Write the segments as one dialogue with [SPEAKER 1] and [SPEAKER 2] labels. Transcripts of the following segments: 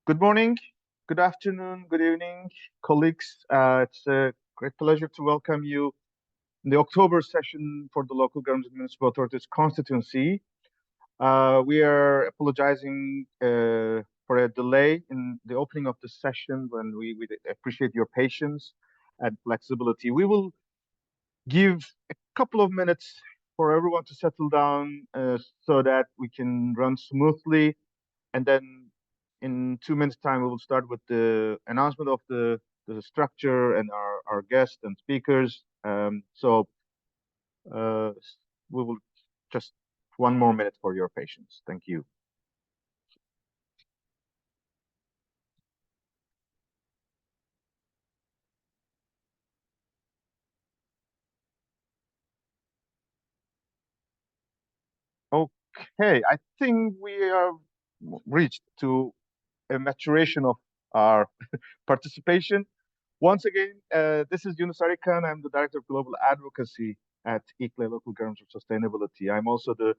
[SPEAKER 1] Good morning, good afternoon, good evening, colleagues. It's a great pleasure to welcome you in the October session for the Local Government and Municipal Authorities Constituency. We are apologizing for a delay in the opening of the session when we appreciate your patience and flexibility. We will give a couple of minutes for everyone to settle down so that we can run smoothly, and then in 2 minutes time we will start with the announcement of the structure and our guests and speakers. Uh, we will just 1 more minute for your patience. Thank you. Okay, I think we have reached to a maturation of our participation. Once again, this is Yunus Arikan. I'm the Director of Global Advocacy at ICLE Local Government for Sustainability. I'm also the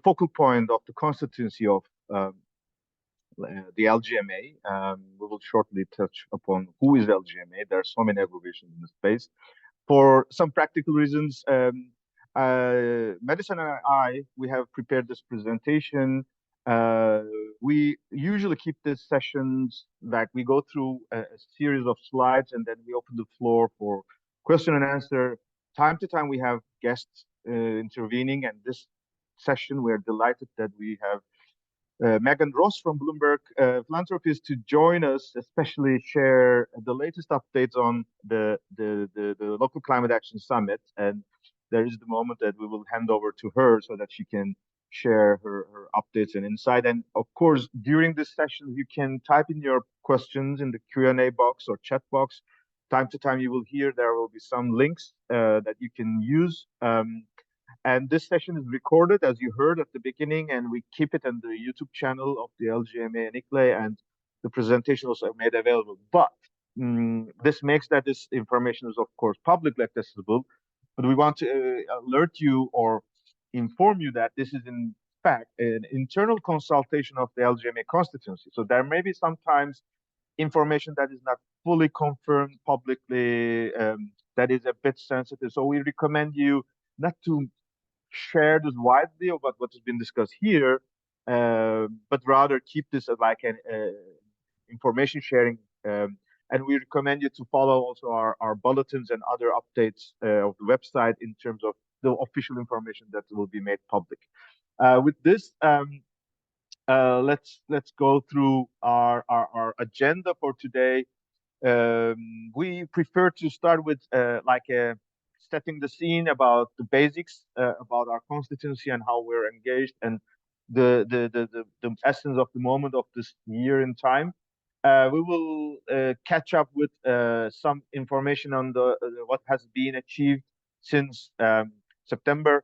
[SPEAKER 1] focal point of the constituency of the LGMA. We will shortly touch upon who is LGMA. There are so many abbreviations in the space. For some practical reasons, Madison and we have prepared this presentation. We usually keep these sessions that we go through a series of slides and then we open the floor for question and answer. Time to time, we have guests intervening, and this session, we are delighted that we have Megan Ross from Bloomberg Philanthropies to join us, especially share the latest updates on the Local Climate Action Summit. And there is the moment that we will hand over to her so that she can share her updates and insight. And of course, during this session, you can type in your questions in the Q&A box or chat box. Time to time, you will hear there will be some links that you can use. And this session is recorded, as you heard at the beginning, and we keep it on the YouTube channel of the LGMA and ICLE, and the presentation also made available. But this makes that this information is, of course, publicly accessible. But we want to alert you or inform you that this is, in fact, an internal consultation of the LGMA constituency. So there may be sometimes information that is not fully confirmed publicly, that is a bit sensitive. So we recommend you not to share this widely about what has been discussed here, but rather keep this as like an information sharing. And we recommend you to follow also our bulletins and other updates of the website in terms of the official information that will be made public. With this, let's go through our agenda for today. We prefer to start with setting the scene about the basics about our constituency and how we're engaged and the essence of the moment of this year in time. We will catch up with some information on the what has been achieved since September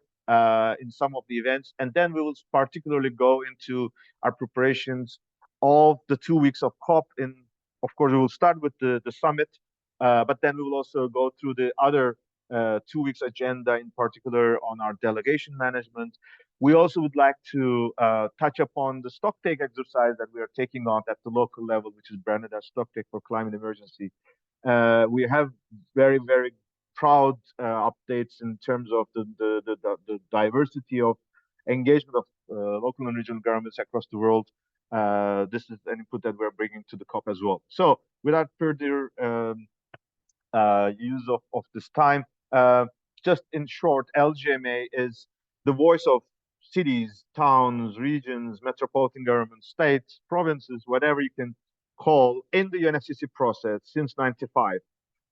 [SPEAKER 1] in some of the events, and then we will particularly go into our preparations of the 2 weeks of COP in. Of course, we will start with the summit, but then we will also go through the other 2 weeks agenda, in particular on our delegation management. We also would like to touch upon the stocktake exercise that we are taking on at the local level, which is branded as Stocktake for Climate Emergency. We have very, very proud updates in terms of the diversity of engagement of local and regional governments across the world. This is an input that we're bringing to the COP as well. So without further use of this time, just in short, LGMA is the voice of cities, towns, regions, metropolitan governments, states, provinces, whatever you can call, in the UNFCCC process since '95.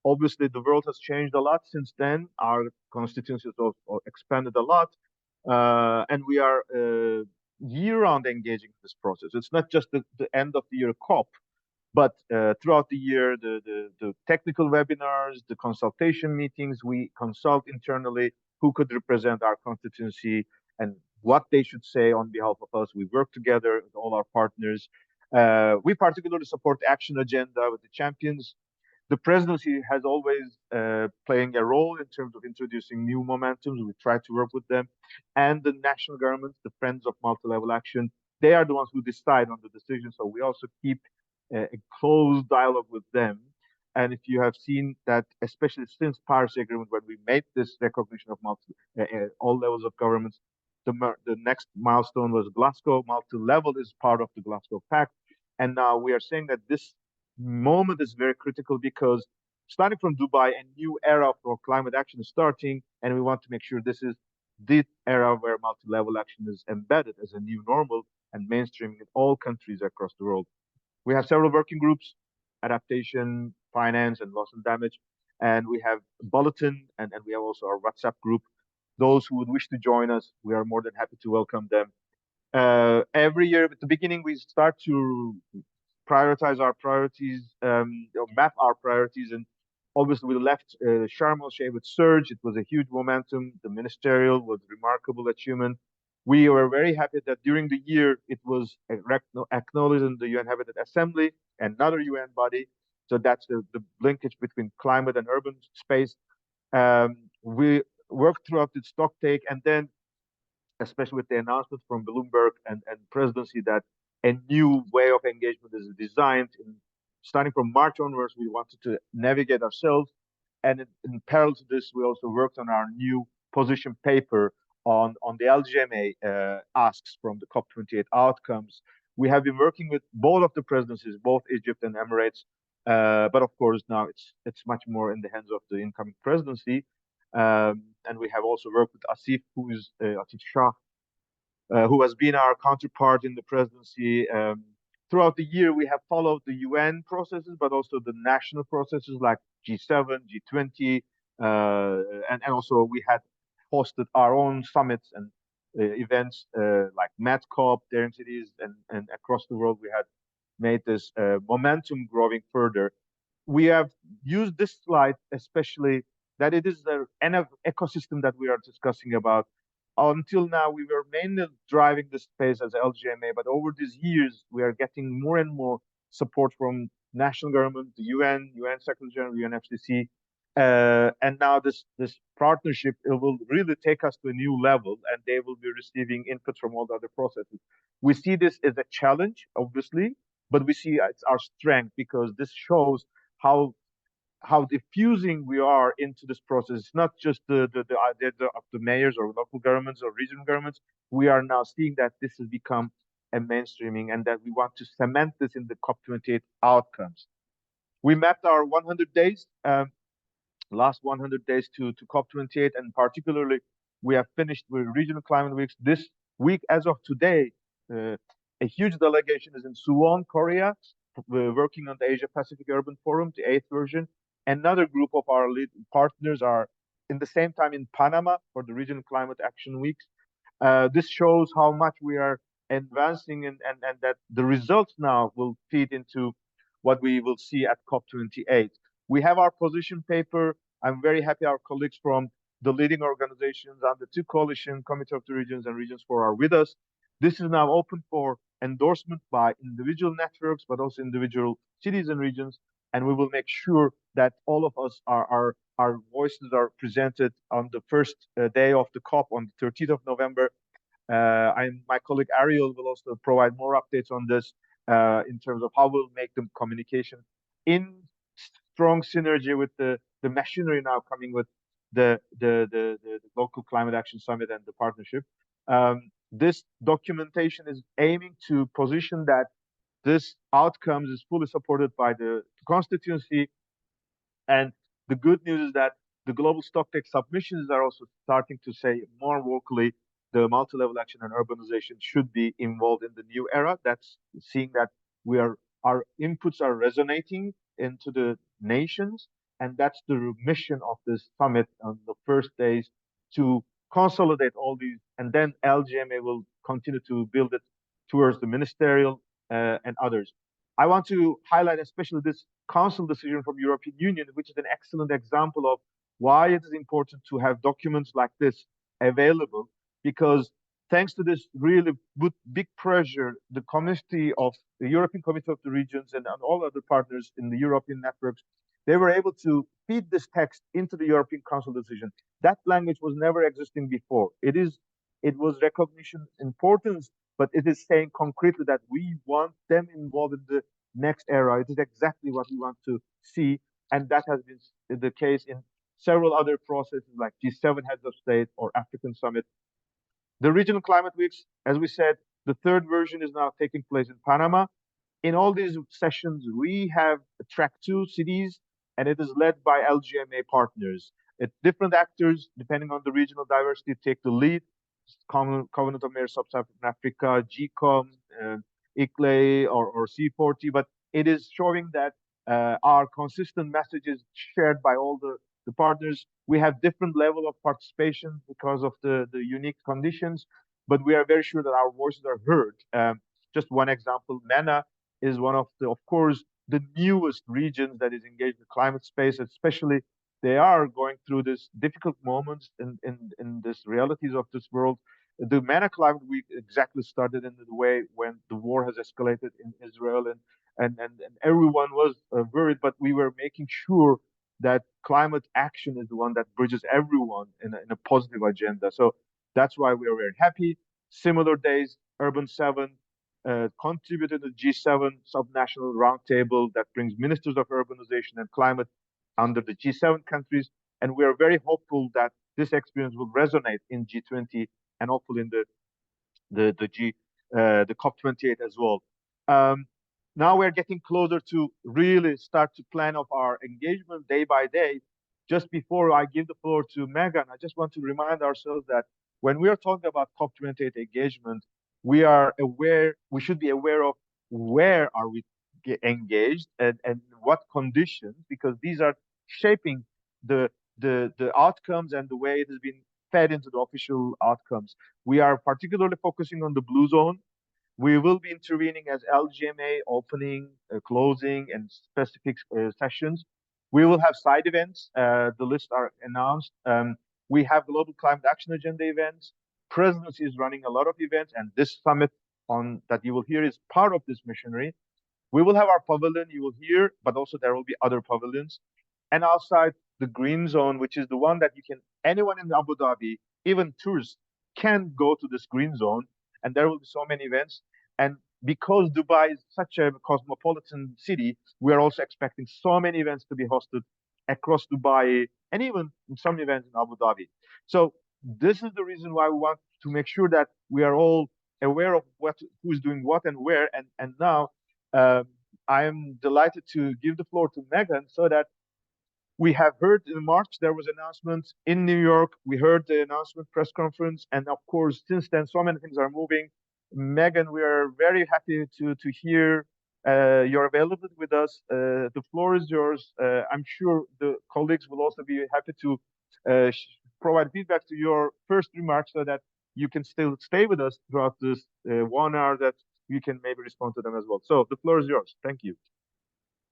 [SPEAKER 1] Obviously, the world has changed a lot since then. Our constituencies have expanded a lot, and we are year-round engaging in this process. It's not just the end of the year COP, but throughout the year, the technical webinars, the consultation meetings, we consult internally who could represent our constituency and what they should say on behalf of us. We work together with all our partners. We particularly support the action agenda with the champions. The presidency has always playing a role in terms of introducing new momentums. We try to work with them. And the national governments, the friends of multi-level action, they are the ones who decide on the decision. So we also keep a close dialogue with them. And if you have seen that, especially since Paris Agreement, when we made this recognition of all levels of governments, the next milestone was Glasgow. Multi-level is part of the Glasgow Pact. And now we are saying that this moment is very critical because starting from Dubai, a new era for climate action is starting, and we want to make sure this is the era where multi-level action is embedded as a new normal and mainstreaming in all countries across the world. We have several working groups: adaptation, finance, and loss and damage. And we have bulletin, and we have also our WhatsApp group. Those who would wish to join us, we are more than happy to welcome them. Every year at the beginning, we start to prioritize our priorities, map our priorities. And obviously, we left Sharm el Sheikh with surge. It was a huge momentum. The ministerial was remarkable achievement. We were very happy that during the year it was acknowledged in the UN Habitat Assembly, another UN body. So that's the linkage between climate and urban space. We worked throughout the stock take, and then especially with the announcement from Bloomberg and presidency that a new way of engagement is designed. Starting from March onwards, we wanted to navigate ourselves. And in parallel to this, we also worked on our new position paper on the LGMA asks from the COP28 outcomes. We have been working with both of the presidencies, both Egypt and Emirates. But of course, now it's much more in the hands of the incoming presidency. And we have also worked with Asif, who is Asif Shah, who has been our counterpart in the presidency. Throughout the year, we have followed the UN processes, but also the national processes like G7, G20, and also we had hosted our own summits and events like MedCop, Daring Cities, and across the world, we had made this momentum growing further. We have used this slide especially that it is an ecosystem that we are discussing about. Until now, we were mainly driving the space as LGMA, but over these years, we are getting more and more support from national government, the UN, UN Secretary General, UNFCCC, and now this partnership, it will really take us to a new level, and they will be receiving input from all the other processes. We see this as a challenge, obviously, but we see it's our strength because this shows how diffusing we are into this process. It's not just the idea of the mayors or local governments or regional governments. We are now seeing that this has become a mainstreaming and that we want to cement this in the COP28 outcomes. We mapped our 100 days, last 100 days to COP28, and particularly we have finished with regional climate weeks. This week, as of today, a huge delegation is in Suwon, Korea. We're working on the Asia Pacific Urban Forum, the eighth version. Another group of our lead partners are in the same time in Panama for the Regional Climate Action Weeks. This shows how much we are advancing and that the results now will feed into what we will see at COP28. We have our position paper. I'm very happy our colleagues from the leading organizations and the two coalition, Committee of the Regions and Regions 4 are with us. This is now open for endorsement by individual networks, but also individual cities and regions. And we will make sure that all of us, our voices are presented on the first day of the COP on the 13th of November. My colleague Ariel will also provide more updates on this in terms of how we'll make the communication in strong synergy with the machinery now coming with the local climate action summit and the partnership. This documentation is aiming to position that this outcomes is fully supported by the constituency. And the good news is that the global stocktake submissions are also starting to say more vocally the multi-level action and urbanization should be involved in the new era. That's seeing that our inputs are resonating into the nations, and that's the mission of this summit on the first days to consolidate all these, and then LGMA will continue to build it towards the ministerial and others. I want to highlight especially this council decision from European Union, which is an excellent example of why it is important to have documents like this available, because thanks to this really big pressure, the committee of the European Committee of the Regions and all other partners in the European networks, they were able to feed this text into the European Council decision. That language was never existing before. It was recognition importance, but it is saying concretely that we want them involved in the next era. It is exactly what we want to see. And that has been the case in several other processes like G7 heads of state or African summit. The regional climate weeks, as we said, the third version is now taking place in Panama. In all these sessions, we have tracked 2 cities, and it is led by LGMA partners. Different actors, depending on the regional diversity, take the lead. Covenant of Mayors Sub-Saharan Africa, GCOM, ICLE, or C40. But it is showing that our consistent message is shared by all the partners. We have different level of participation because of the unique conditions, but we are very sure that our voices are heard. Just one example, MENA is one of course, the newest regions that is engaged in the climate space, especially they are going through this difficult moments in this realities of this world. The MENA Climate Week exactly started in the way when the war has escalated in Israel, and everyone was worried, but we were making sure that climate action is the one that bridges everyone in a positive agenda. So that's why we are very happy. Similar days, Urban 7 contributed to the G7 subnational roundtable that brings ministers of urbanization and climate under the G7 countries. And we are very hopeful that this experience will resonate in G20 and hopefully in the COP28 as well. Now we're getting closer to really start to plan of our engagement day by day. Just before I give the floor to Megan, I just want to remind ourselves that when we are talking about COP28 engagement, we should be aware of where are we engaged and what conditions, because these are shaping the outcomes and the way it has been fed into the official outcomes. We are particularly focusing on the blue zone. We will be intervening as LGMA opening, closing, and specific sessions. We will have side events. The lists are announced. We have global climate action agenda events. Presidency is running a lot of events, and this summit on that you will hear is part of this missionary. We will have our pavilion you will hear, but also there will be other pavilions. And outside the green zone, which is the one that anyone in Abu Dhabi, even tourists, can go to this green zone, and there will be so many events. And because Dubai is such a cosmopolitan city, we are also expecting so many events to be hosted across Dubai and even some events in Abu Dhabi. So this is the reason why we want to make sure that we are all aware of who is doing what and where. And now I am delighted to give the floor to Megan so that we have heard in March there was announcements in New York. We heard the announcement press conference, and of course, since then, so many things are moving. Megan, we are very happy to hear your availability with us. The floor is yours. I'm sure the colleagues will also be happy to provide feedback to your first remarks so that you can still stay with us throughout this 1 hour that you can maybe respond to them as well. So the floor is yours. Thank you.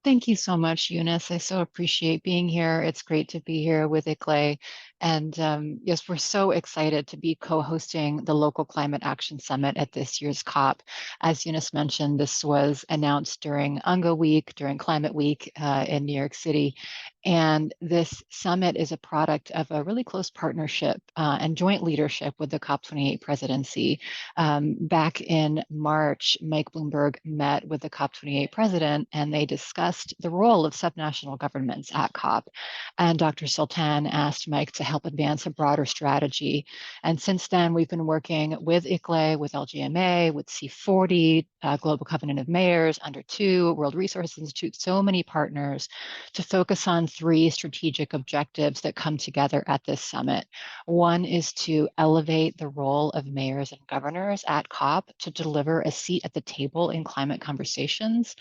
[SPEAKER 2] Thank you so much, Eunice. I so appreciate being here. It's great to be here with ICLE. And yes, we're so excited to be co-hosting the Local Climate Action Summit at this year's COP. As Eunice mentioned, this was announced during UNGA Week, during Climate Week in New York City. And this summit is a product of a really close partnership and joint leadership with the COP28 presidency. Back in March, Mike Bloomberg met with the COP28 president, and they discussed the role of subnational governments at COP. And Dr. Sultan asked Mike to help advance a broader strategy. And since then, we've been working with ICLE, with LGMA, with C40, Global Covenant of Mayors, Under 2, World Resources Institute, so many partners to focus on 3 strategic objectives that come together at this summit. One is to elevate the role of mayors and governors at COP to deliver a seat at the table in climate conversations.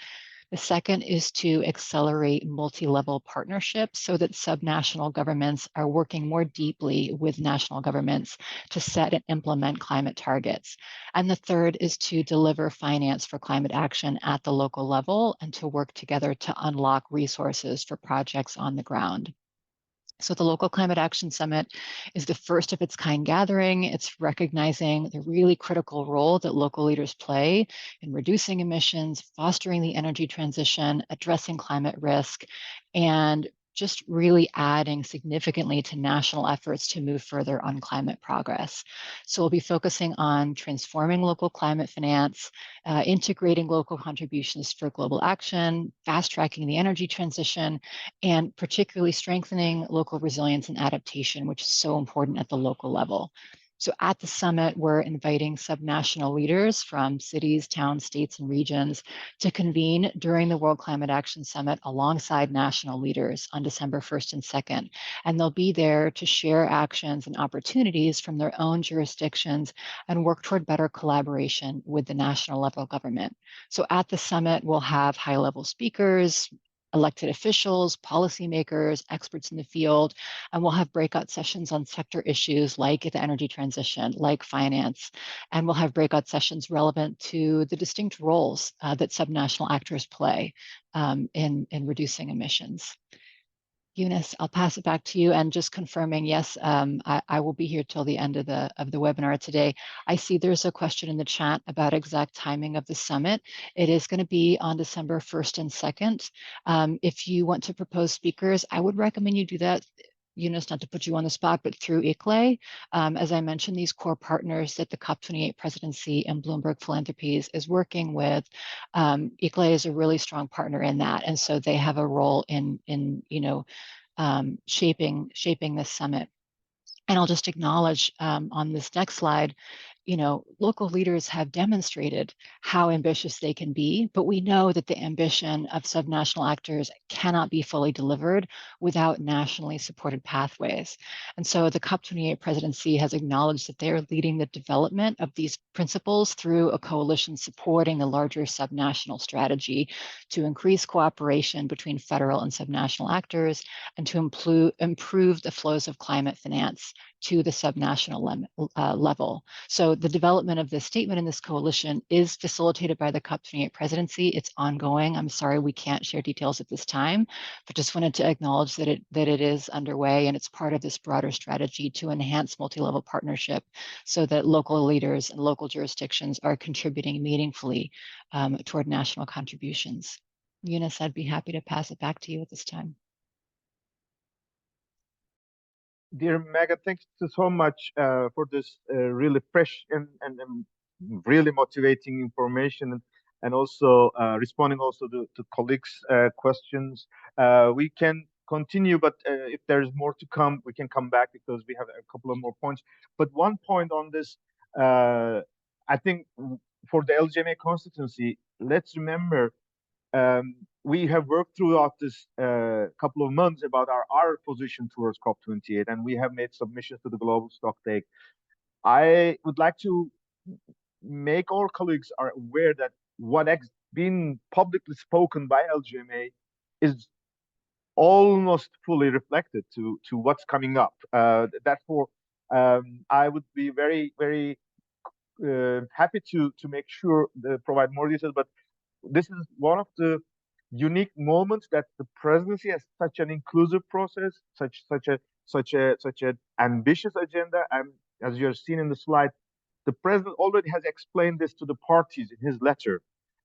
[SPEAKER 2] The second is to accelerate multi-level partnerships so that subnational governments are working more deeply with national governments to set and implement climate targets. And the third is to deliver finance for climate action at the local level and to work together to unlock resources for projects on the ground. So the Local Climate Action Summit is the first of its kind gathering. It's recognizing the really critical role that local leaders play in reducing emissions, fostering the energy transition, addressing climate risk, and just really adding significantly to national efforts to move further on climate progress. So we'll be focusing on transforming local climate finance, integrating local contributions for global action, fast-tracking the energy transition, and particularly strengthening local resilience and adaptation, which is so important at the local level. So at the summit, we're inviting subnational leaders from cities, towns, states, and regions to convene during the World Climate Action Summit alongside national leaders on December 1st and 2nd. And they'll be there to share actions and opportunities from their own jurisdictions and work toward better collaboration with the national level government. So at the summit, we'll have high-level speakers, elected officials, policymakers, experts in the field, and we'll have breakout sessions on sector issues like the energy transition, like finance, and we'll have breakout sessions relevant to the distinct roles that subnational actors play in reducing emissions. Eunice, I'll pass it back to you, and just confirming, yes, I will be here till the end of the webinar today. I see there's a question in the chat about exact timing of the summit. It is going to be on December 1st and 2nd. If you want to propose speakers, I would recommend you do that, Eunice, not to put you on the spot, but through ICLEI. As I mentioned, these core partners that the COP28 presidency and Bloomberg Philanthropies is working with, ICLEI is a really strong partner in that. And so they have a role in shaping this summit. And I'll just acknowledge on this next slide, local leaders have demonstrated how ambitious they can be, but we know that the ambition of subnational actors cannot be fully delivered without nationally supported pathways. And so the COP28 presidency has acknowledged that they are leading the development of these principles through a coalition supporting the larger subnational strategy to increase cooperation between federal and subnational actors and to improve the flows of climate finance to the subnational level. So the development of this statement in this coalition is facilitated by the COP28 presidency. It's ongoing. I'm sorry we can't share details at this time, but just wanted to acknowledge that it is underway, and it's part of this broader strategy to enhance multi-level partnership so that local leaders and local jurisdictions are contributing meaningfully toward national contributions. Eunice, I'd be happy to pass it back to you at this time.
[SPEAKER 1] Dear Megan, thanks so much for this really fresh and really motivating information, and also responding also to colleagues' questions. We can continue, but if there's more to come, we can come back because we have a couple of more points. But one point on this, I think for the LGMA constituency, let's remember we have worked throughout this couple of months about our position towards COP28, and we have made submissions to the Global Stocktake. I would like to make our colleagues are aware that what has been publicly spoken by LGMA is almost fully reflected to what's coming up. Therefore, I would be very, very happy to make sure provide more details, but this is one of the unique moments that the presidency has such an inclusive process, such an ambitious agenda, and as you have seen in the slide, the president already has explained this to the parties in his letter.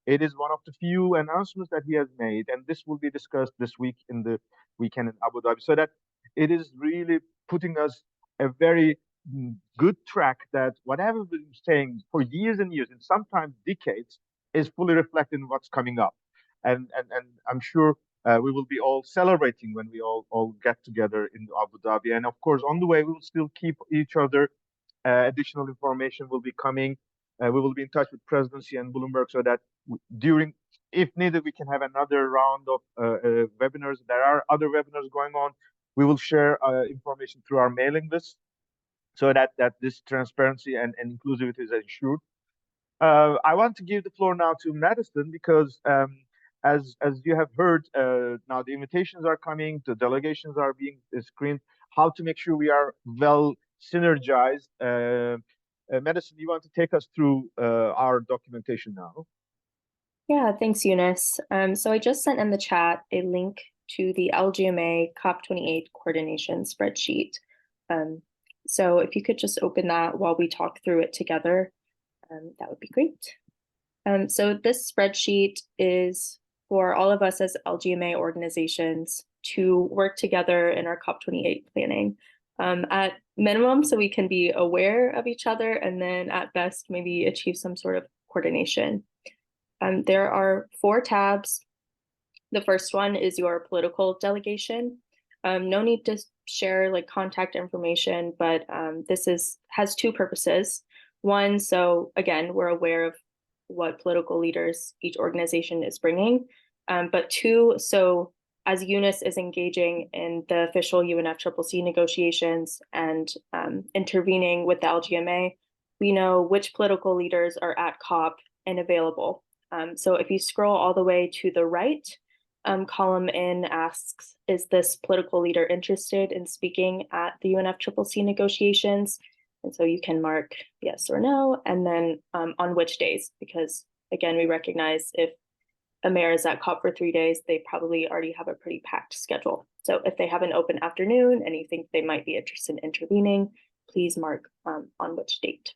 [SPEAKER 1] It is one of the few announcements that he has made, and this will be discussed this week in the weekend in Abu Dhabi, so that it is really putting us a very good track that whatever we've been saying for years and years, and sometimes decades, is fully reflected in what's coming up. And I'm sure we will be all celebrating when we all get together in Abu Dhabi. And of course, on the way, we will still keep each other. Additional information will be coming. We will be in touch with presidency and Bloomberg so that during, if needed, we can have another round of webinars. There are other webinars going on. We will share information through our mailing list so that this transparency and inclusivity is ensured. I want to give the floor now to Madison because, as you have heard, now the invitations are coming, the delegations are being screened. How to make sure we are well synergized? Madison, you want to take us through our documentation now?
[SPEAKER 3] Yeah, thanks, Eunice. So I just sent in the chat a link to the LGMA COP28 coordination spreadsheet. So if you could just open that while we talk through it together, that would be great. So this spreadsheet is for all of us as LGMA organizations to work together in our COP28 planning. At minimum, so we can be aware of each other, and then at best, maybe achieve some sort of coordination. There are 4 tabs. The first one is your political delegation. No need to share like contact information, but this has 2 purposes. One, so again, we're aware of what political leaders each organization is bringing. But 2, so as UNIS is engaging in the official UNFCCC negotiations and intervening with the LGMA, we know which political leaders are at COP and available. So if you scroll all the way to the right, column in asks, is this political leader interested in speaking at the UNFCCC negotiations? And so you can mark yes or no, and then on which days, because again, we recognize if a mayor is at COP for 3 days, they probably already have a pretty packed schedule. So if they have an open afternoon and you think they might be interested in intervening, please mark on which date.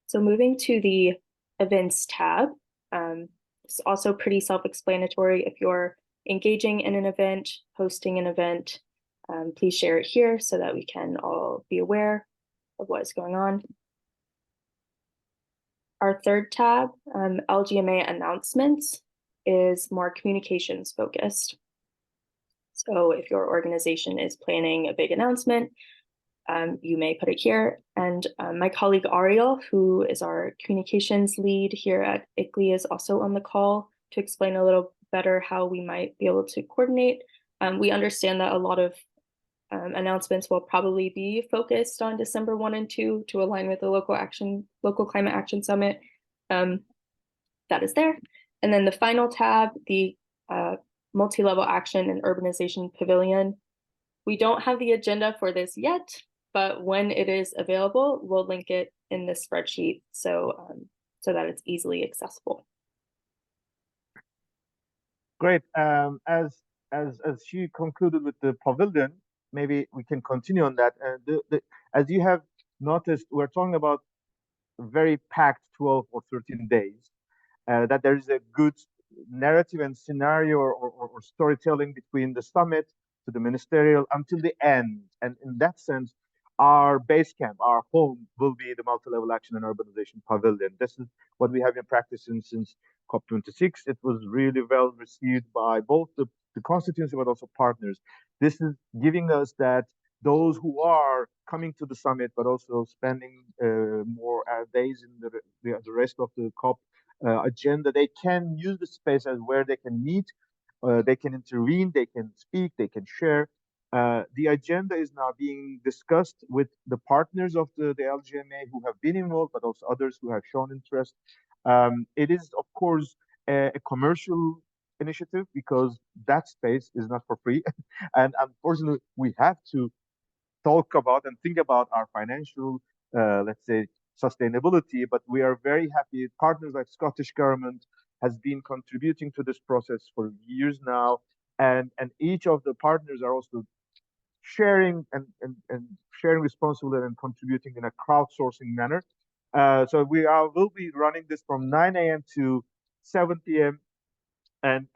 [SPEAKER 3] So moving to the events tab, it's also pretty self-explanatory. If you're engaging in an event, hosting an event, please share it here so that we can all be aware of what is going on. Our third tab, LGMA announcements, is more communications focused. So if your organization is planning a big announcement, you may put it here. And my colleague Ariel, who is our communications lead here at ICLEI, is also on the call to explain a little better how we might be able to coordinate. We understand that a lot of announcements will probably be focused on December 1 and 2 to align with the local climate action summit. That is there. And then the final tab, the multi-level action and urbanization pavilion. We don't have the agenda for this yet, but when it is available, we'll link it in this spreadsheet so that it's easily accessible.
[SPEAKER 1] Great. As she concluded with the pavilion, maybe we can continue on that. As you have noticed, we're talking about very packed 12 or 13 days. That there is a good narrative and scenario or storytelling between the summit to the ministerial until the end. And in that sense, our base camp, our home, will be the multi-level action and urbanization pavilion. This is what we have been practicing since COP26. It was really well received by both the constituency, but also partners. This is giving us that those who are coming to the summit, but also spending more days in the rest of the COP agenda, they can use the space as where they can meet, they can intervene, they can speak, they can share. The agenda is now being discussed with the partners of the LGMA who have been involved, but also others who have shown interest. It is, of course, a commercial initiative because that space is not for free. And unfortunately, we have to talk about and think about our financial, let's say, sustainability. But we are very happy. Partners like Scottish government has been contributing to this process for years now. And each of the partners are also sharing and sharing responsibility and contributing in a crowdsourcing manner. So will be running this from 9 a.m. to 7 p.m. And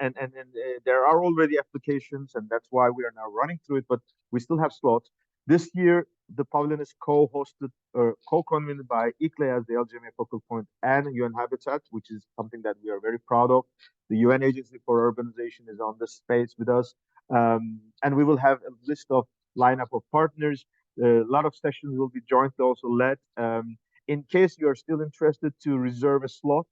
[SPEAKER 1] there are already applications, and that's why we are now running through it. But we still have slots. This year, the pavilion is co-hosted or co-convened by ICLEI as the LGMA focal point and UN Habitat, which is something that we are very proud of. The UN Agency for Urbanization is on this space with us. And we will have a list of lineup of partners. A lot of sessions will be jointly also led. In case you are still interested to reserve a slot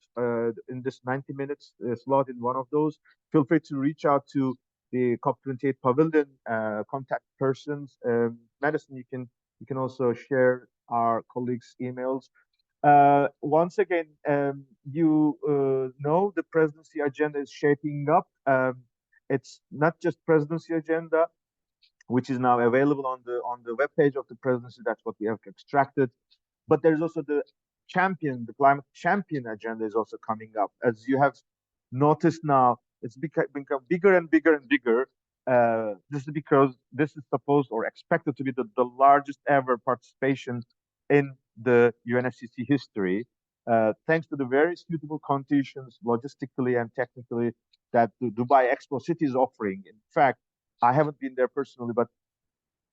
[SPEAKER 1] in this 90 minutes slot in one of those, feel free to reach out to the COP28 Pavilion contact persons. Madison, you can also share our colleagues' emails. Once again, you know the presidency agenda is shaping up. It's not just presidency agenda, which is now available on the webpage of the presidency. That's what we have extracted. But there's also the climate champion agenda is also coming up. As you have noticed now, it's become bigger and bigger and bigger. This is because this is supposed or expected to be the largest ever participation in the UNFCCC history. thanks to the very suitable conditions, logistically and technically, that the Dubai Expo City is offering. In fact, I haven't been there personally, but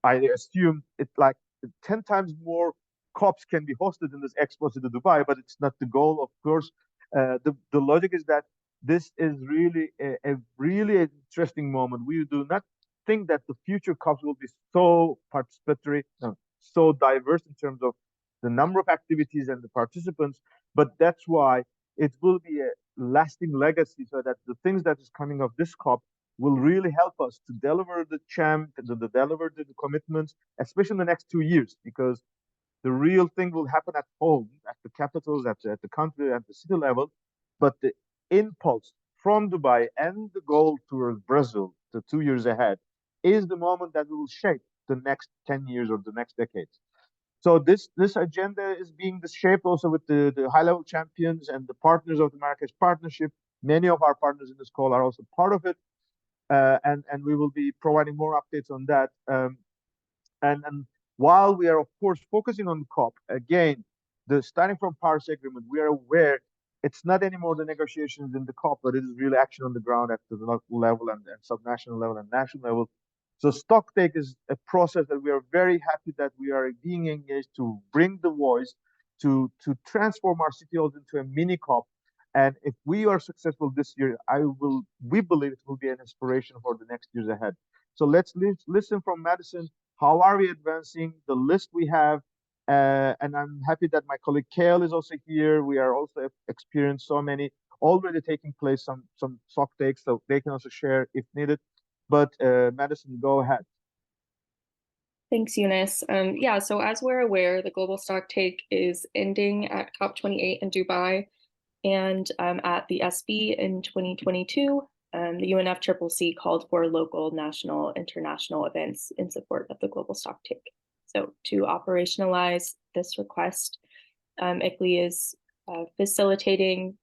[SPEAKER 1] I assume it's like 10 times more COPs can be hosted in this Expo City Dubai, but it's not the goal, of course. The logic is that this is really a really interesting moment. We do not think that the future COPs will be so participatory, no, so diverse in terms of the number of activities and the participants, but that's why it will be a lasting legacy so that the things that is coming of this COP will really help us to deliver the deliver the commitments, especially in the next 2 years, because the real thing will happen at home, at the capitals, at the country, at the city level. But the impulse from Dubai and the goal towards Brazil, the 2 years ahead, is the moment that will shape the next 10 years or the next decades. So this agenda is being shaped also with the high level champions and the partners of the Marrakesh Partnership. Many of our partners in this call are also part of it, and we will be providing more updates on that. And while we are of course focusing on COP, again, the starting from Paris Agreement, we are aware it's not anymore the negotiations in the COP, but it is really action on the ground at the local level and subnational level and national level. So stocktake is a process that we are very happy that we are being engaged to bring the voice to transform our city halls into a mini COP. And if we are successful this year, we believe it will be an inspiration for the next years ahead. So let's listen from Madison. How are we advancing the list we have? And I'm happy that my colleague Kale is also here. We are also experienced so many already taking place, some stock takes, so they can also share if needed. But Madison, go ahead.
[SPEAKER 3] Thanks, Eunice. Yeah, so as we're aware, the global stocktake is ending at COP28 in Dubai, and at the SB in 2022, the UNFCCC called for local, national, international events in support of the global stocktake. So to operationalize this request, ICLEI is facilitating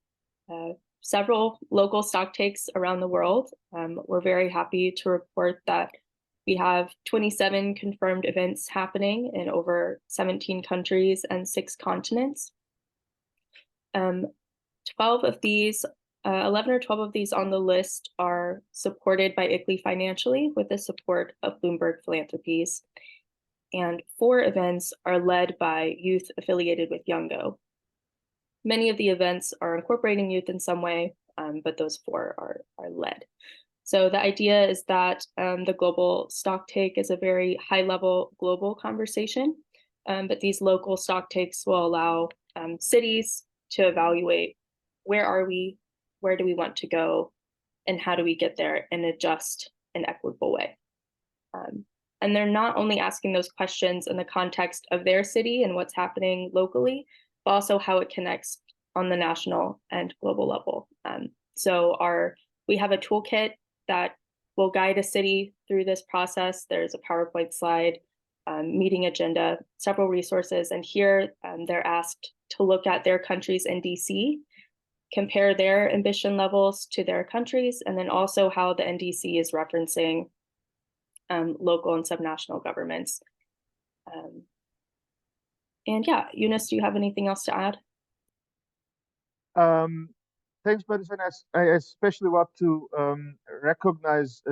[SPEAKER 3] several local stocktakes around the world. We're very happy to report that we have 27 confirmed events happening in over 17 countries and 6 continents. 12 of these, 11 or 12 of these on the list are supported by ICLEI financially with the support of Bloomberg Philanthropies. And 4 events are led by youth affiliated with Youngo. Many of the events are incorporating youth in some way, but those 4 are led. So the idea is that the global stocktake is a very high-level global conversation, but these local stocktakes will allow cities to evaluate where are we, where do we want to go, and how do we get there in a just and equitable way. And they're not only asking those questions in the context of their city and what's happening locally, but also how it connects on the national and global level. So we have a toolkit that will guide a city through this process. There's a PowerPoint slide, meeting agenda, several resources, and here they're asked to look at their country's NDC, compare their ambition levels to their countries, and then also how the NDC is referencing local and subnational governments. And yeah, Eunice, do you have anything else to add?
[SPEAKER 1] Thanks, Madison. I especially want to recognize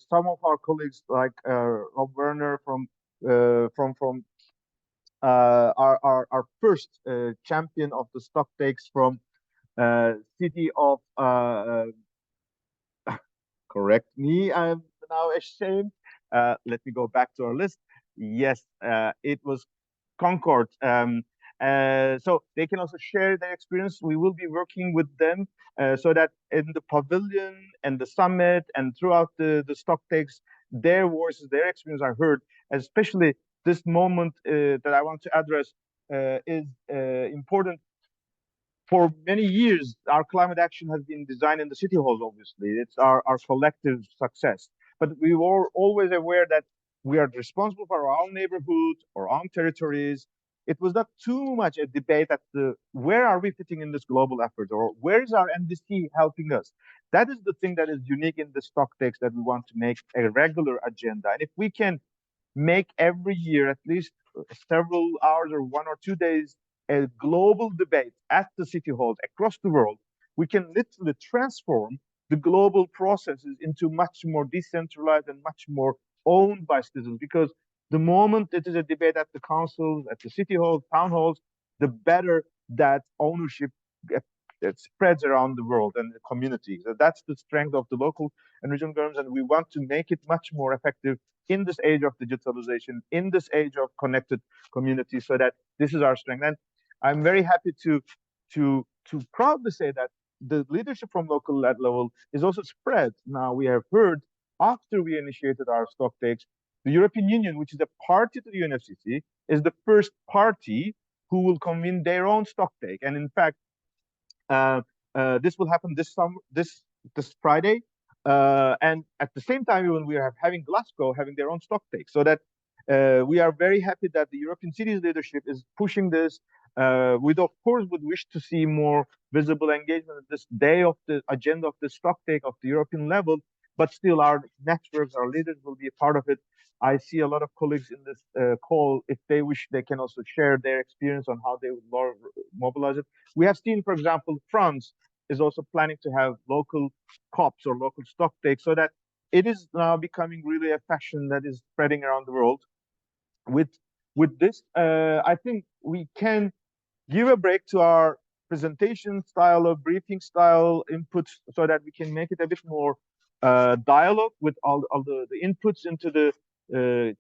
[SPEAKER 1] some of our colleagues like Rob Werner from our first champion of the stock takes from city of correct me, I'm now ashamed. Let me go back to our list. Yes, it was Concord. So they can also share their experience. We will be working with them so that in the pavilion and the summit and throughout the stock takes, their voices, their experience are heard. Especially this moment that I want to address is important. For many years, our climate action has been designed in the city halls, obviously. It's our collective success. But we were always aware that we are responsible for our own neighborhood, our own territories. It was not too much a debate at where are we fitting in this global effort, or where is our NDC helping us? That is the thing that is unique in the stock takes that we want to make a regular agenda. And if we can make every year at least several hours or 1 or 2 days a global debate at the city halls across the world, we can literally transform the global processes into much more decentralized and much more owned by citizens. Because the moment it is a debate at the councils, at the city halls, town halls, the better that ownership it spreads around the world and the community. So that's the strength of the local and regional governments, and we want to make it much more effective in this age of digitalization, in this age of connected communities, so that this is our strength. And I'm very happy to proudly say that the leadership from local level is also spread. Now we have heard after we initiated our stock takes, the European Union, which is a party to the UNFCCC, is the first party who will convene their own stock take. And in fact, this will happen this summer, this Friday, and at the same time, when we are having Glasgow having their own stock take, so that we are very happy that the European cities leadership is pushing this. We of course would wish to see more visible engagement at this day of the agenda of the stock take of the European level, but still our networks, our leaders will be a part of it. I see a lot of colleagues in this call. If they wish, they can also share their experience on how they would mobilize it. We have seen, for example, France is also planning to have local COPs or local stock takes, so that it is now becoming really a fashion that is spreading around the world. With this, I think we can give a break to our presentation style or briefing style inputs, so that we can make it a bit more dialogue with all the inputs into the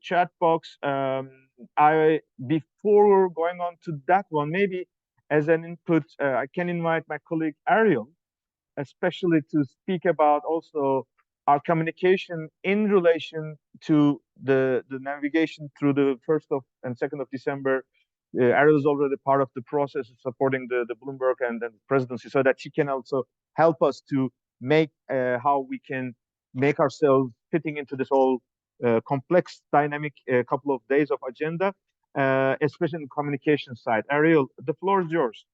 [SPEAKER 1] chat box. Before going on to that one, maybe as an input, I can invite my colleague Ariel, especially to speak about also our communication in relation to the navigation through the 1st of and 2nd of December. Ariel is already part of the process of supporting the Bloomberg and the presidency, so that she can also help us to make how we can make ourselves fitting into this whole complex, dynamic couple of days of agenda, especially in the communication side. Ariel, the floor is yours.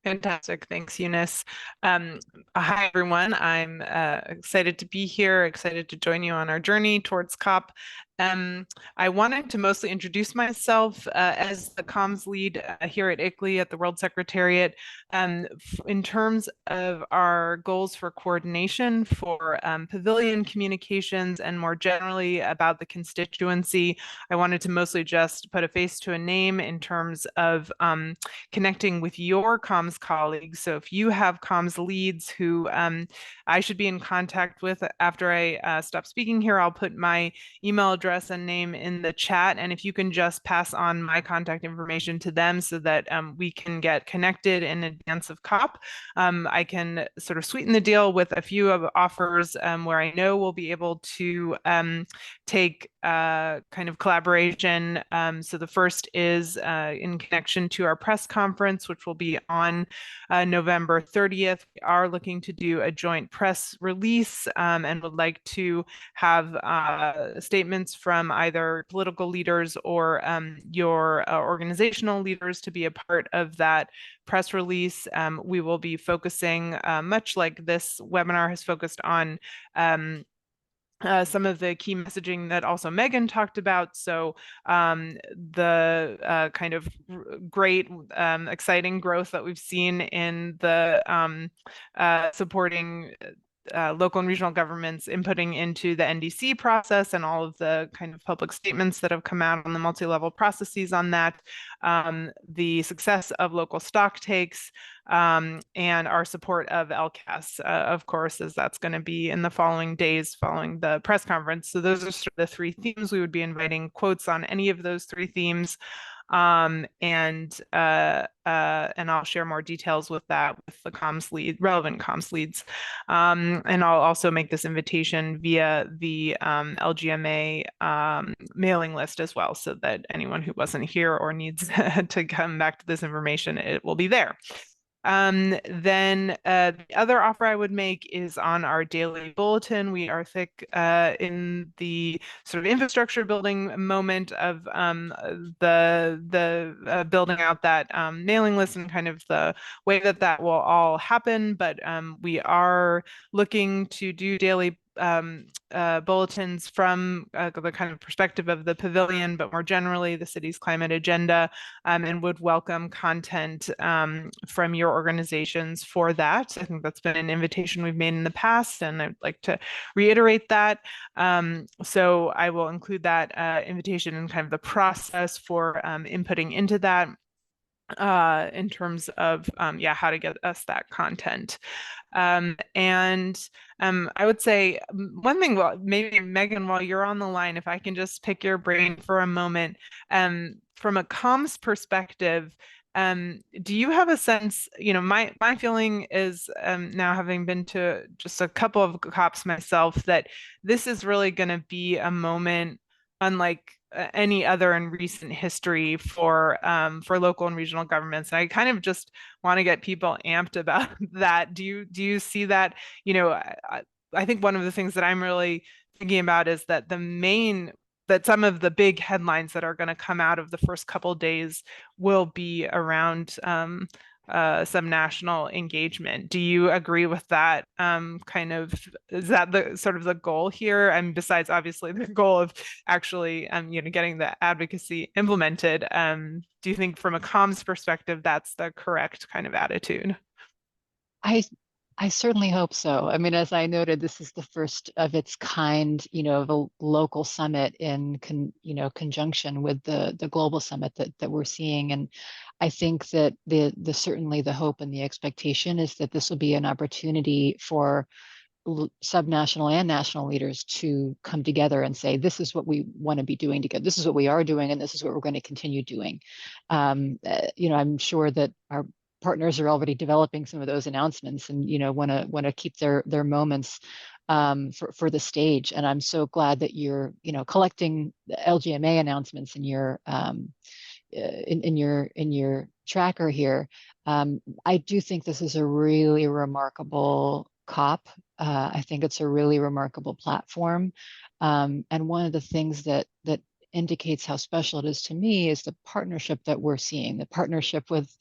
[SPEAKER 4] Fantastic. Thanks, Eunice. Hi, everyone. I'm excited to be here, excited to join you on our journey towards COP. I wanted to mostly introduce myself as the comms lead here at ICLEI at the World Secretariat. In terms of our goals for coordination for pavilion communications and more generally about the constituency, I wanted to mostly just put a face to a name in terms of connecting with your comms colleagues. So if you have comms leads who I should be in contact with after I stop speaking here, I'll put my email address and name in the chat, and if you can just pass on my contact information to them so that we can get connected in advance of COP. I can sort of sweeten the deal with a few of offers where I know we'll be able to take kind of collaboration. So the first is in connection to our press conference, which will be on November 30th. We are looking to do a joint press release and would like to have statements from either political leaders or your organizational leaders to be a part of that press release. We will be focusing, much like this webinar has focused on some of the key messaging that also Megan talked about. So the kind of great, exciting growth that we've seen in the supporting local and regional governments inputting into the NDC process and all of the kind of public statements that have come out on the multi-level processes on that, the success of local stock takes, and our support of LCAS, of course, as that's going to be in the following days following the press conference. So those are sort of the three themes. We would be inviting quotes on any of those three themes. And I'll share more details with that with the relevant comms leads. And I'll also make this invitation via the LGMA mailing list as well, so that anyone who wasn't here or needs to come back to this information, it will be there. Then the other offer I would make is on our daily bulletin. We are thick in the sort of infrastructure building moment of the building out that mailing list and kind of the way that will all happen. But we are looking to do daily bulletins from the kind of perspective of the pavilion, but more generally the city's climate agenda, and would welcome content from your organizations for that. I think that's been an invitation we've made in the past, and I'd like to reiterate that. So I will include that invitation in kind of the process for inputting into that in terms of how to get us that content. And I would say one thing, well, maybe Megan, while you're on the line, if I can just pick your brain for a moment, from a comms perspective, do you have a sense, my feeling is, now having been to just a couple of COPs myself, that this is really going to be a moment unlike any other in recent history for local and regional governments. And I kind of just want to get people amped about that. Do you see that? I think one of the things that I'm really thinking about is that some of the big headlines that are going to come out of the first couple of days will be around some national engagement. Do you agree with that? Is that the sort of the goal here? And besides, obviously, the goal of actually, getting the advocacy implemented. Do you think, from a comms perspective, that's the correct kind of attitude?
[SPEAKER 2] I certainly hope so. I mean, as I noted, this is the first of its kind, of a local summit in conjunction with the global summit that we're seeing. And I think that certainly the hope and the expectation is that this will be an opportunity for subnational and national leaders to come together and say, this is what we want to be doing together. This is what we are doing, and this is what we're going to continue doing. I'm sure that our partners are already developing some of those announcements, and want to keep their moments for the stage. And I'm so glad that you're collecting the LGMA announcements in your in your tracker here. I do think this is a really remarkable COP. I think it's a really remarkable platform. And one of the things that indicates how special it is to me is the partnership that we're seeing, the partnership with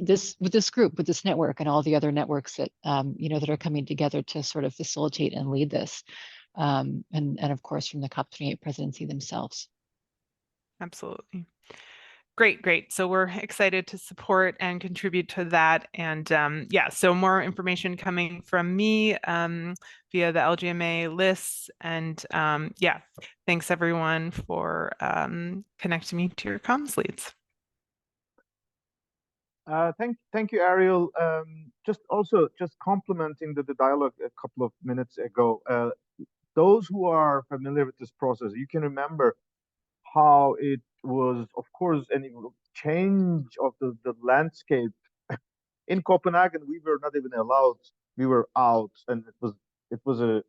[SPEAKER 2] this group, with this network, and all the other networks that that are coming together to sort of facilitate and lead this, and of course from the COP28 presidency themselves.
[SPEAKER 4] Absolutely. Great. So we're excited to support and contribute to that. And so more information coming from me via the LGMA lists. And thanks everyone for connecting me to your comms leads.
[SPEAKER 1] Thank you, Ariel. Just complementing the dialogue a couple of minutes ago. Those who are familiar with this process, you can remember how it was, of course, a change of the landscape. In Copenhagen, we were not even allowed. We were out, and it was a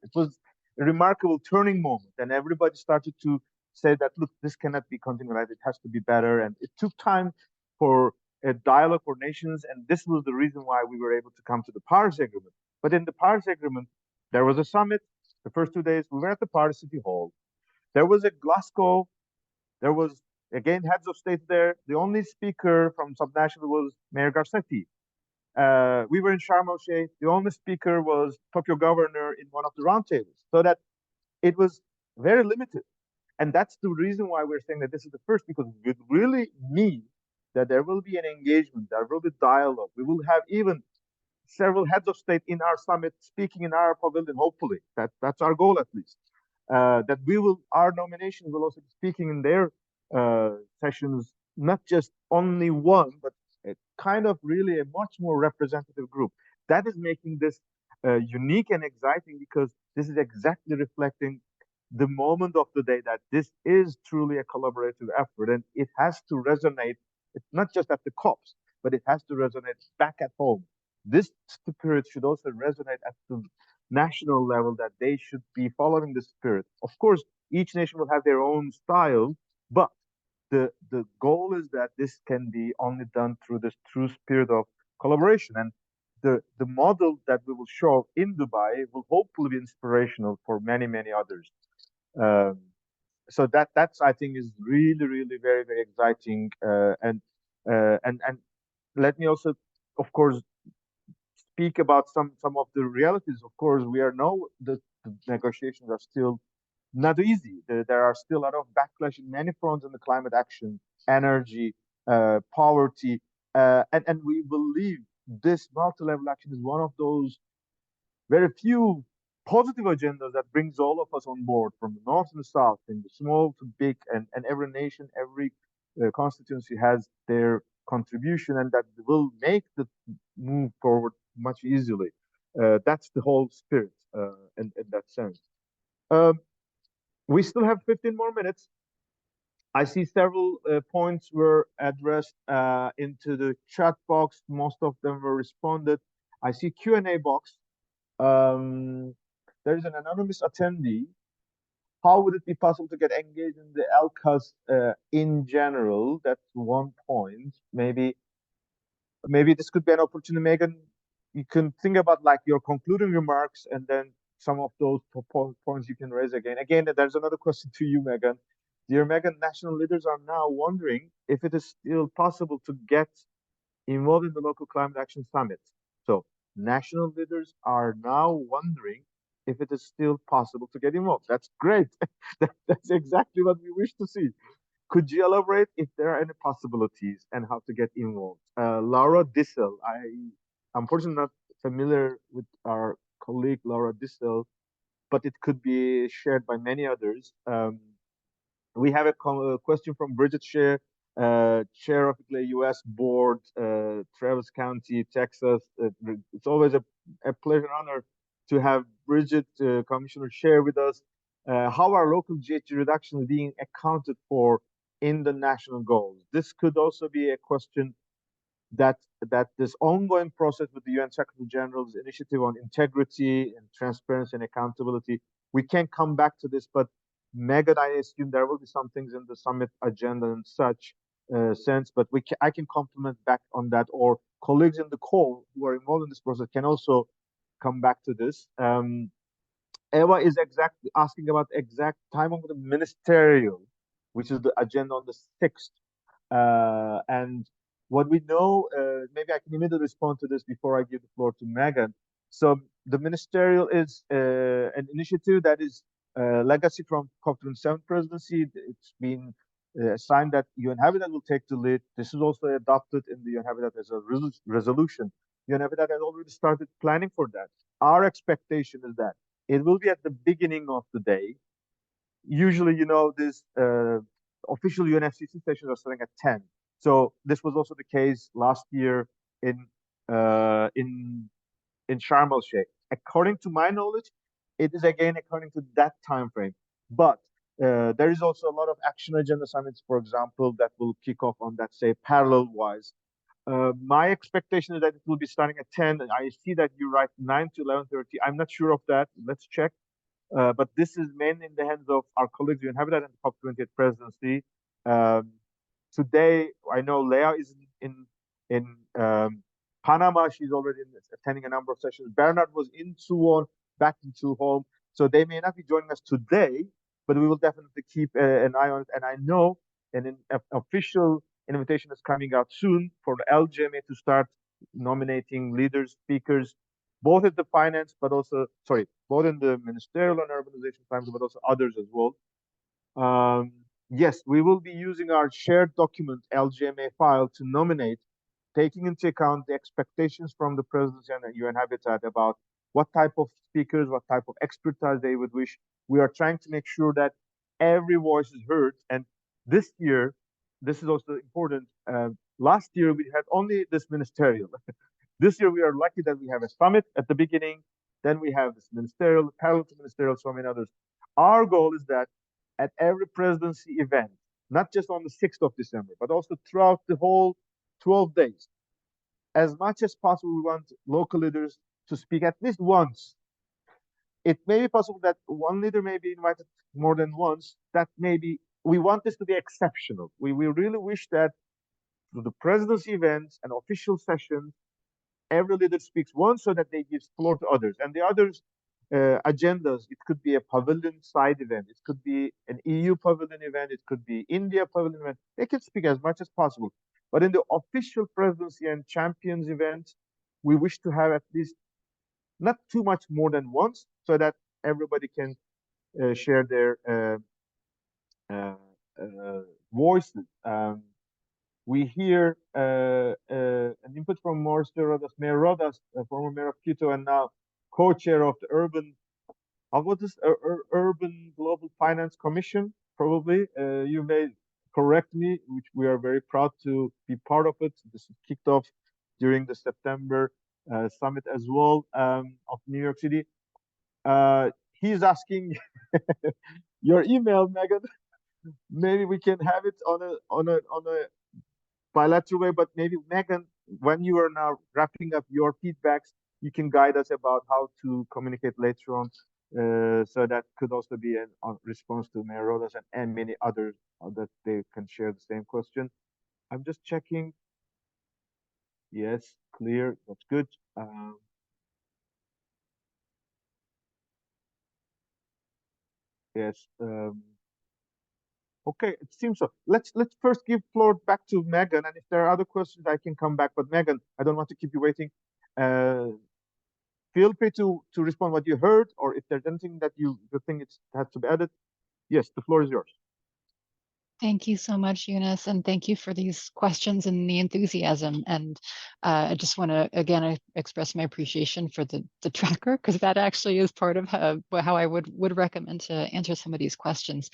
[SPEAKER 1] remarkable turning moment. And everybody started to say that, look, this cannot be continued. It has to be better. And it took time for a dialogue for nations, and this was the reason why we were able to come to the Paris Agreement. But in the Paris Agreement, there was a summit. The first 2 days, we were at the Paris City Hall. There was a Glasgow. There was, again, heads of state there. The only speaker from subnational was Mayor Garcetti. We were in Sharm el-Sheikh. The only speaker was Tokyo governor in one of the roundtables. So that it was very limited. And that's the reason why we're saying that this is the first, because it really means that there will be an engagement, there will be dialogue. We will have even several heads of state in our summit speaking in our pavilion, hopefully. That's our goal, at least. That our nomination will also be speaking in their sessions, not just only one, but a kind of really a much more representative group. That is making this unique and exciting, because this is exactly reflecting the moment of the day, that this is truly a collaborative effort, and it has to resonate. It's not just at the COPs, but it has to resonate back at home. This spirit should also resonate at the national level, that they should be following the spirit. Of course, each nation will have their own style, but the goal is that this can be only done through this true spirit of collaboration. And the model that we will show in Dubai will hopefully be inspirational for many, many others. So that's, I think, is really, really very, very exciting. And let me also, of course, speak about some of the realities. Of course, we are now the the negotiations are still not easy. There are still a lot of backlash in many fronts in the climate action, energy, poverty, and we believe this multi-level action is one of those very few positive agendas that brings all of us on board from the north and the south, from the small to big, and every nation, every constituency has their contribution, and that will make the move forward much easily. That's the whole spirit in that sense. Um, we still have 15 more minutes. I see several points were addressed into the chat box. Most of them were responded. I see Q&A box. There is an anonymous attendee. How would it be possible to get engaged in the LCAS in general? That's one point. Maybe this could be an opportunity, Megan. You can think about like your concluding remarks, and then some of those points you can raise again. Again, there's another question to you, Megan. Dear Megan, national leaders are now wondering if it is still possible to get involved in the local climate action summit. So national leaders are now wondering if it is still possible to get involved. That's great. That's exactly what we wish to see. Could you elaborate if there are any possibilities and how to get involved? Laura Dissel, unfortunately not familiar with our colleague Laura Dissel, but it could be shared by many others. We have a question from Bridget Shea, chair of the U.S. board, Travis County, Texas. It's always a pleasure and honor to have Bridget, Commissioner, share with us how are local GHG reductions being accounted for in the national goals. This could also be a question that this ongoing process with the UN Secretary General's initiative on integrity and transparency and accountability. We can come back to this, but Megan, I assume there will be some things in the summit agenda and such sense, but I can compliment back on that, or colleagues in the call who are involved in this process can also come back to this. Eva is asking about exact time of the ministerial, which is the agenda on the 6th. And what we know, maybe I can immediately respond to this before I give the floor to Megan. So the ministerial is an initiative that is legacy from COP27 presidency. It's been assigned that UN Habitat will take the lead. This is also adopted in the UN Habitat as a resolution. UN Habitat has already started planning for that. Our expectation is that it will be at the beginning of the day. Usually, this official UNFCCC sessions are starting at 10. So this was also the case last year in Sharm el Sheikh. According to my knowledge, it is again according to that time frame. But there is also a lot of action agenda summits, for example, that will kick off on that, say, parallel wise. My expectation is that it will be starting at 10. I see that you write 9 to 11:30. I'm not sure of that. Let's check. But this is mainly in the hands of our colleagues in Habitat and COP28 presidency. Today, I know Leah is in Panama. She's already attending a number of sessions. Bernard was in Suwon, back into home. So they may not be joining us today, but we will definitely keep an eye on it. And I know an official invitation is coming out soon for the LGMA to start nominating leaders, speakers, both at the finance, but also, both in the ministerial and urbanization times, but also others as well. Yes, we will be using our shared document LGMA file to nominate, taking into account the expectations from the presidency and UN Habitat about what type of speakers, what type of expertise they would wish. We are trying to make sure that every voice is heard. And this year, this is also important. Last year, we had only this ministerial. This year, we are lucky that we have a summit at the beginning. Then we have this ministerial, parallel to ministerial, so many others. Our goal is that at every presidency event, not just on the 6th of December, but also throughout the whole 12 days, as much as possible, we want local leaders to speak at least once. It may be possible that one leader may be invited more than once. That may be, we want this to be exceptional. We really wish that through the presidency events and official sessions, every leader speaks once so that they give floor to others. And the others agendas, it could be a pavilion side event, it could be an EU pavilion event, it could be India pavilion event. They can speak as much as possible. But in the official presidency and champions events, we wish to have at least not too much more than once, so that everybody can share their voices. We hear an input from Mayor Rodas, former mayor of Quito, and now co-chair of the Urban Global Finance Commission. Probably you may correct me, which we are very proud to be part of it. This is kicked off during the September summit as well of New York City. He's asking your email, Megan. Maybe we can have it on a bilateral way, but maybe Megan, when you are now wrapping up your feedbacks, you can guide us about how to communicate later on. So that could also be a response to Mayor Rodas and many others that they can share the same question. I'm just checking. Yes, clear. That's good. Yes. Okay, it seems so. Let's first give floor back to Megan, and if there are other questions, I can come back. But Megan, I don't want to keep you waiting. Feel free to respond what you heard, or if there's anything that you think it has to be added. Yes, the floor is yours.
[SPEAKER 2] Thank you so much, Eunice, and thank you for these questions and the enthusiasm. And I just want to, again, express my appreciation for the tracker, because that actually is part of how I would recommend to answer some of these questions,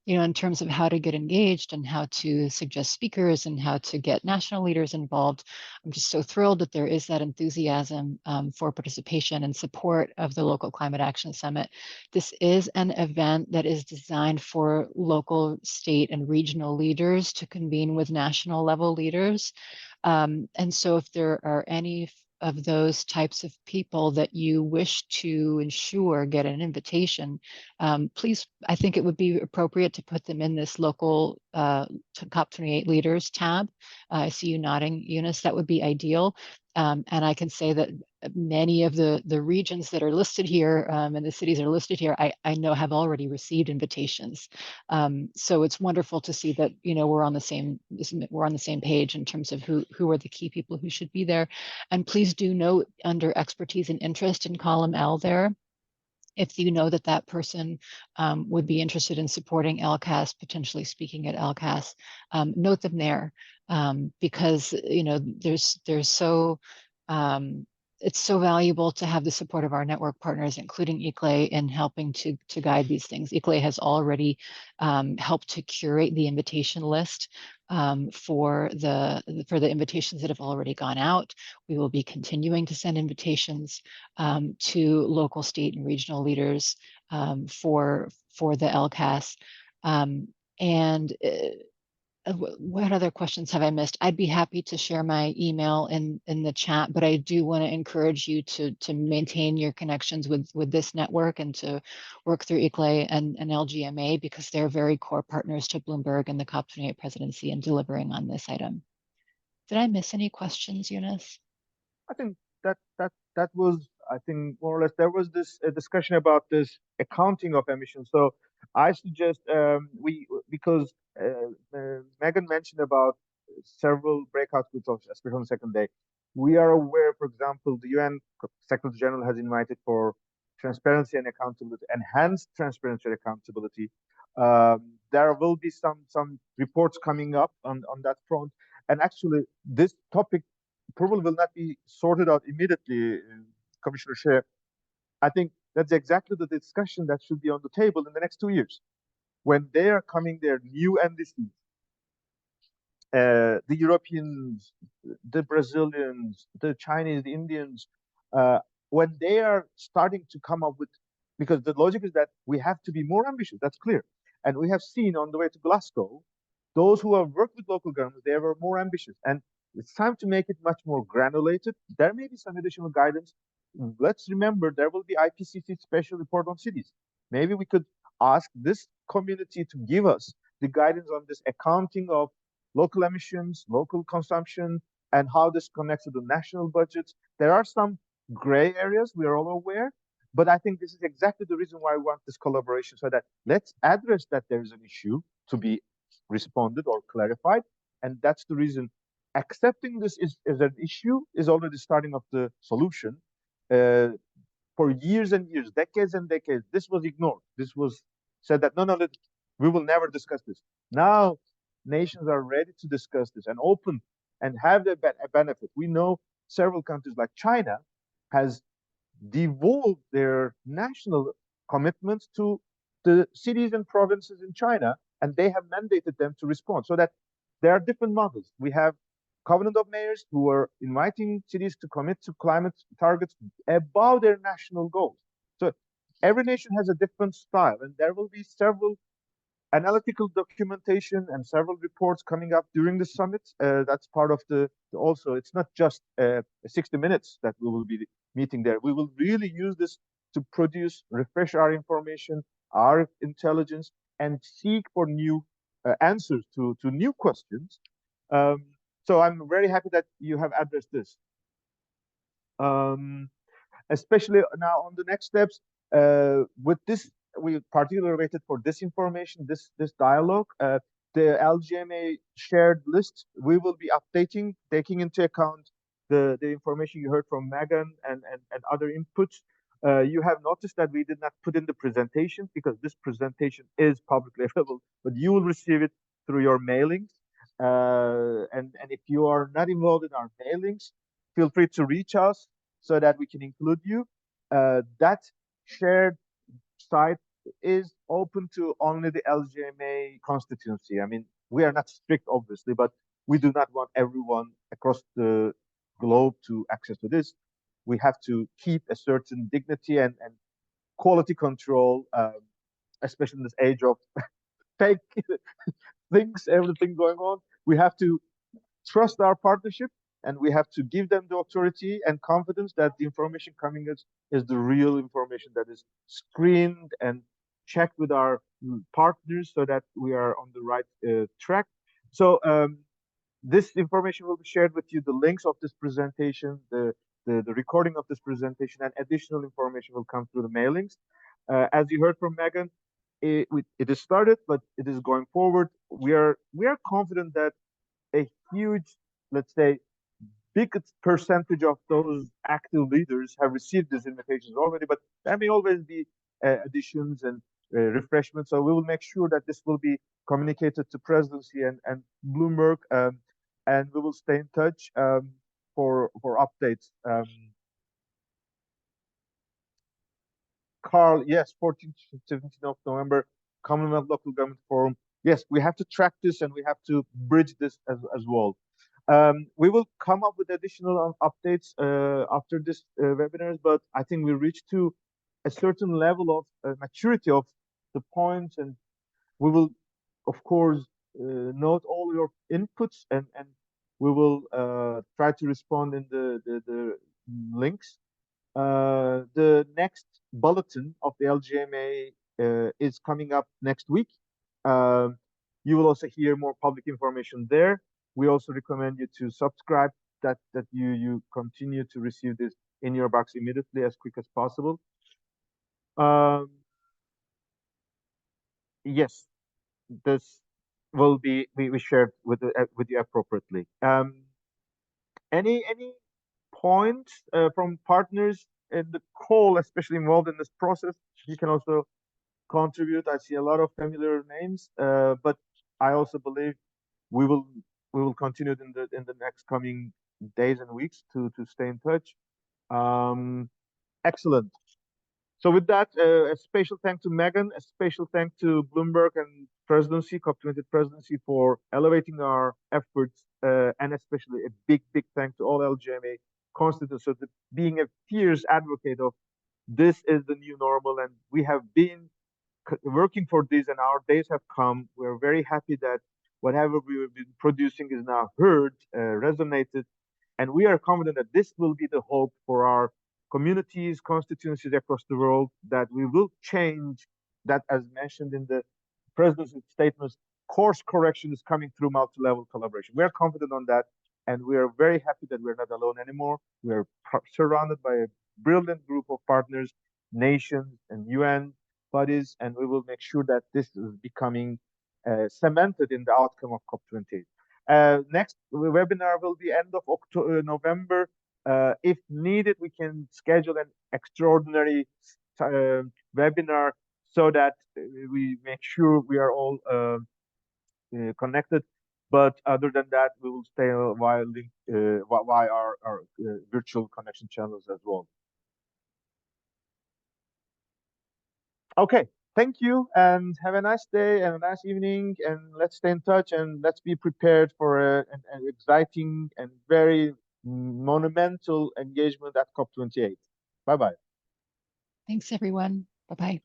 [SPEAKER 2] in terms of how to get engaged and how to suggest speakers and how to get national leaders involved. I'm just so thrilled that there is that enthusiasm for participation and support of the Local Climate Action Summit. This is an event that is designed for local, state, and regional leaders to convene with national level leaders. And so if there are any of those types of people that you wish to ensure get an invitation, please, I think it would be appropriate to put them in this local COP28 leaders tab. I see you nodding, Eunice, that would be ideal. And I can say that many of the regions that are listed here and the cities are listed here, I know have already received invitations. So it's wonderful to see that we're on the same page in terms of who are the key people who should be there. And please do note under expertise and interest in column L there, if you know that person would be interested in supporting LCAS, potentially speaking at LCAS, note them there, because there's so it's so valuable to have the support of our network partners, including ICLEI, in helping to guide these things. ICLEI has already helped to curate the invitation list for the invitations that have already gone out. We will be continuing to send invitations to local, state, and regional leaders for the LCAS. And what other questions have I missed? I'd be happy to share my email in the chat, but I do want to encourage you to maintain your connections with this network and to work through ICLEI and LGMA, because they're very core partners to Bloomberg and the COP28 presidency in delivering on this item. Did I miss any questions, Eunice?
[SPEAKER 1] I think that was, I think, more or less, there was this discussion about this accounting of emissions. So I suggest because Megan mentioned about several breakout groups, especially on the second day. We are aware, for example, the UN Secretary General has invited for transparency and accountability, enhanced transparency and accountability. There will be some reports coming up on that front. And actually, this topic probably will not be sorted out immediately, Commissioner Shea. I think that's exactly the discussion that should be on the table in the next 2 years. When they are coming their new NDCs, the Europeans, the Brazilians, the Chinese, the Indians, when they are starting to come up with, because the logic is that we have to be more ambitious, that's clear. And we have seen on the way to Glasgow, those who have worked with local governments, they were more ambitious. And it's time to make it much more granulated. There may be some additional guidance. Let's remember there will be IPCC special report on cities. Maybe we could ask this community to give us the guidance on this accounting of local emissions, local consumption, and how this connects to the national budgets. There are some gray areas, we are all aware, but I think this is exactly the reason why we want this collaboration, so that let's address that there is an issue to be responded or clarified. And that's the reason accepting this is an issue is already starting of the solution. for years and years, decades and decades, this was ignored. This was said that no, we will never discuss this. Now nations are ready to discuss this and open and have the benefit. We know several countries like China has devolved their national commitments to the cities and provinces in China, and they have mandated them to respond. So that there are different models. We have covenant of mayors who are inviting cities to commit to climate targets above their national goals. So every nation has a different style, and there will be several analytical documentation and several reports coming up during the summit. That's part of the also. It's not just 60 minutes that we will be meeting there. We will really use this to produce, refresh our information, our intelligence, and seek for new answers to new questions. So I'm very happy that you have addressed this. Especially now on the next steps, with this, we particularly waited for this information, this dialogue. The LGMA shared list, we will be updating, taking into account the information you heard from Megan and other inputs. You have noticed that we did not put in the presentation because this presentation is publicly available, but you will receive it through your mailings. And if you are not involved in our mailings, feel free to reach us so that we can include you. That shared site is open to only the LGMA constituency. I mean, we are not strict, obviously, but we do not want everyone across the globe to access to this. We have to keep a certain dignity and quality control, especially in this age of fake things, everything going on. We have to trust our partnership, and we have to give them the authority and confidence that the information coming is the real information that is screened and checked with our partners so that we are on the right track. So this information will be shared with you, the links of this presentation, the recording of this presentation, and additional information will come through the mailings. As you heard from Megan, it is started, but it is going forward. We are confident that a huge, let's say, big percentage of those active leaders have received these invitations already, but there may always be additions and refreshments. So we will make sure that this will be communicated to presidency and Bloomberg, and we will stay in touch for updates. Carl, yes, 14th to 17th of November, Commonwealth Local Government Forum. Yes, we have to track this and we have to bridge this as well. We will come up with additional updates after this webinars, but I think we reached to a certain level of maturity of the points, and we will, of course, note all your inputs, and we will try to respond in the links. The next bulletin of the LGMA is coming up next week. You will also hear more public information there. We also recommend you to subscribe, that you continue to receive this in your box immediately as quick as possible. Yes, this will be we shared with you appropriately. Any points from partners in the call, especially involved in this process? You can also contribute. I see a lot of familiar names, but I also believe we will continue in the next coming days and weeks to stay in touch. Excellent. So with that, a special thank to Megan, a special thank to Bloomberg and presidency, COP28 presidency, for elevating our efforts, and especially a big thank to all LGMA constituents for being a fierce advocate of this is the new normal, and we have been working for this, and our days have come. We're very happy that whatever we've been producing is now heard, resonated, and we are confident that this will be the hope for our communities, constituencies across the world, that we will change that, as mentioned in the president's statements. Course correction is coming through multi-level collaboration. We are confident on that, and we are very happy that we're not alone anymore. We are surrounded by a brilliant group of partners, nations, and UN bodies, and we will make sure that this is becoming cemented in the outcome of COP28. Next webinar will be end of November. If needed, we can schedule an extraordinary webinar so that we make sure we are all connected. But other than that, we will stay via our virtual connection channels as well. Okay, thank you, and have a nice day and a nice evening, and let's stay in touch, and let's be prepared for an exciting and very monumental engagement at COP28. Bye-bye.
[SPEAKER 2] Thanks, everyone. Bye-bye.